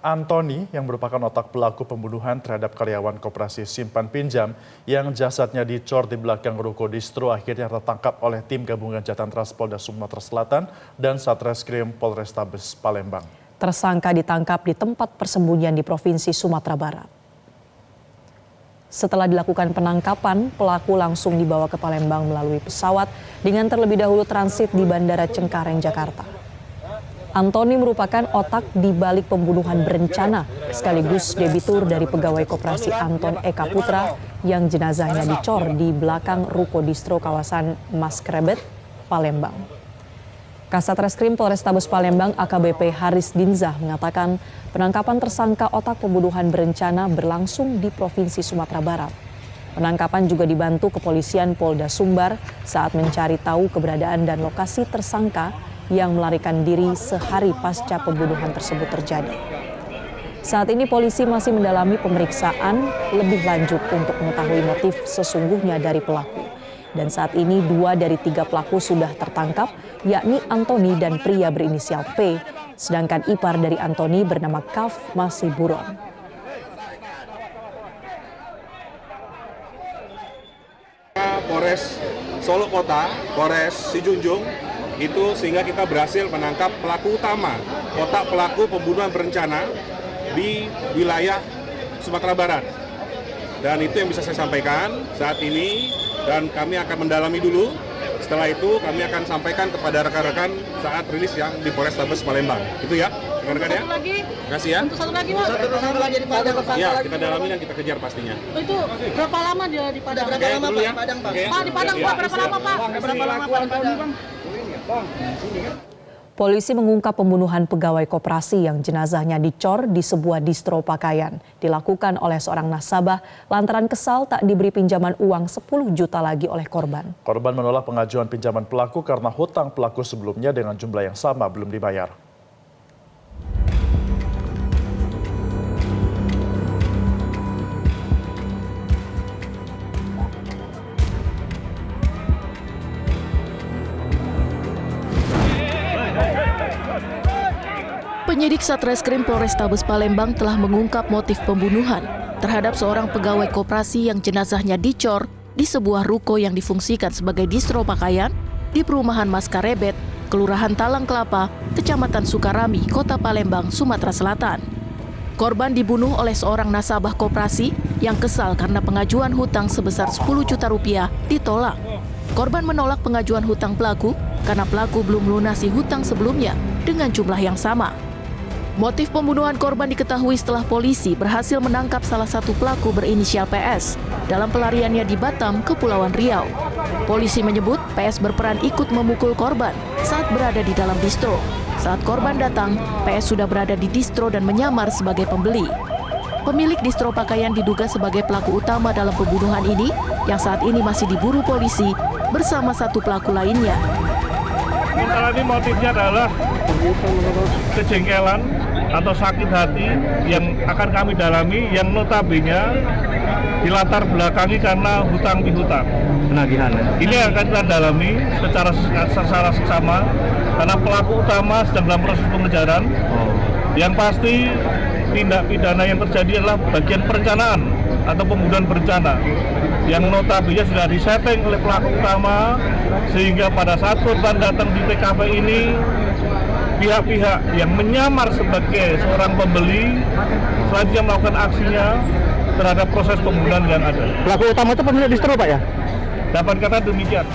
Antoni yang merupakan otak pelaku pembunuhan terhadap karyawan koperasi simpan pinjam yang jasadnya dicor di belakang ruko distro akhirnya tertangkap oleh tim gabungan Jatantras Polda Sumatera Selatan dan Satreskrim Polrestabes Palembang. Tersangka ditangkap di tempat persembunyian di Provinsi Sumatera Barat. Setelah dilakukan penangkapan, pelaku langsung dibawa ke Palembang melalui pesawat dengan terlebih dahulu transit di Bandara Cengkareng, Jakarta. Antoni merupakan otak di balik pembunuhan berencana sekaligus debitur dari pegawai koperasi Anton Eka Putra yang jenazahnya dicor di belakang ruko distro kawasan Maskrebet, Palembang. Kasat Reskrim Polrestabes Palembang AKBP Haris Dinzah mengatakan penangkapan tersangka otak pembunuhan berencana berlangsung di Provinsi Sumatera Barat. Penangkapan juga dibantu kepolisian Polda Sumbar saat mencari tahu keberadaan dan lokasi tersangka yang melarikan diri sehari pasca pembunuhan tersebut terjadi. Saat ini polisi masih mendalami pemeriksaan lebih lanjut untuk mengetahui motif sesungguhnya dari pelaku. Dan saat ini 2 dari 3 pelaku sudah tertangkap, yakni Antoni dan pria berinisial P, sedangkan ipar dari Antoni bernama Kaf masih buron. Polres Solo Kota, Polres Sijunjung, itu sehingga kita berhasil menangkap pelaku utama, otak pelaku pembunuhan berencana di wilayah Sumatera Barat. Dan itu yang bisa saya sampaikan saat ini, dan kami akan mendalami dulu. Setelah itu kami akan sampaikan kepada rekan-rekan saat rilis yang di Polrestabes Palembang. Itu ya, rekan-rekan ya. Terima kasih ya. Untuk satu lagi, Pak. Lagi di Padang. Ya, kita dalami dan kita kejar pastinya. Itu berapa lama dia di Padang? Berapa lama Pak? Ya. Padang, Pak. Pak, di Padang, Pak. Berapa lama, Pak? Berapa lama, Pak, di Padang? Polisi mengungkap pembunuhan pegawai koperasi yang jenazahnya dicor di sebuah distro pakaian. Dilakukan oleh seorang nasabah lantaran kesal tak diberi pinjaman uang 10 juta lagi oleh korban. Korban menolak pengajuan pinjaman pelaku karena hutang pelaku sebelumnya dengan jumlah yang sama belum dibayar. Penyidik Satreskrim Polrestabes Palembang telah mengungkap motif pembunuhan terhadap seorang pegawai koperasi yang jenazahnya dicor di sebuah ruko yang difungsikan sebagai distro pakaian di perumahan Maskarebet, Kelurahan Talang Kelapa, Kecamatan Sukarami, Kota Palembang, Sumatera Selatan. Korban dibunuh oleh seorang nasabah koperasi yang kesal karena pengajuan hutang sebesar 10 juta rupiah ditolak. Korban menolak pengajuan hutang pelaku karena pelaku belum melunasi hutang sebelumnya dengan jumlah yang sama. Motif pembunuhan korban diketahui setelah polisi berhasil menangkap salah satu pelaku berinisial PS dalam pelariannya di Batam, Kepulauan Riau. Polisi menyebut PS berperan ikut memukul korban saat berada di dalam distro. Saat korban datang, PS sudah berada di distro dan menyamar sebagai pembeli. Pemilik distro pakaian diduga sebagai pelaku utama dalam pembunuhan ini yang saat ini masih diburu polisi bersama satu pelaku lainnya. Sementara ini motifnya adalah kejengkelan atau sakit hati yang akan kami dalami, yang notabene dilatar belakangi karena hutang pihutang. Penagihan. Ini akan kita dalami secara seksama karena pelaku utama sedang dalam proses pengejaran. Yang pasti tindak pidana yang terjadi adalah bagian perencanaan atau pembunuhan berencana yang notabene sudah disetting oleh pelaku utama, sehingga pada saat korban datang di TKP ini pihak-pihak yang menyamar sebagai seorang pembeli selanjutnya melakukan aksinya terhadap proses pembunuhan yang ada. Pelaku utama itu pemilik distro, Pak ya? Dapat kata demikian.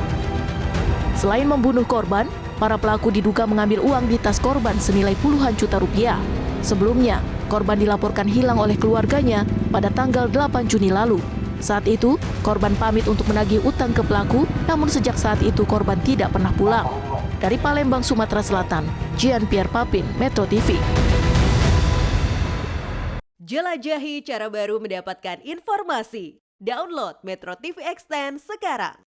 Selain membunuh korban, para pelaku diduga mengambil uang di tas korban senilai puluhan juta rupiah. Sebelumnya, korban dilaporkan hilang oleh keluarganya pada tanggal 8 Juni lalu. Saat itu, korban pamit untuk menagih utang ke pelaku, namun sejak saat itu korban tidak pernah pulang. Dari Palembang, Sumatera Selatan, Jian Pierre Papin, Metro TV. Jelajahi cara baru mendapatkan informasi. Download Metro TV Extend sekarang.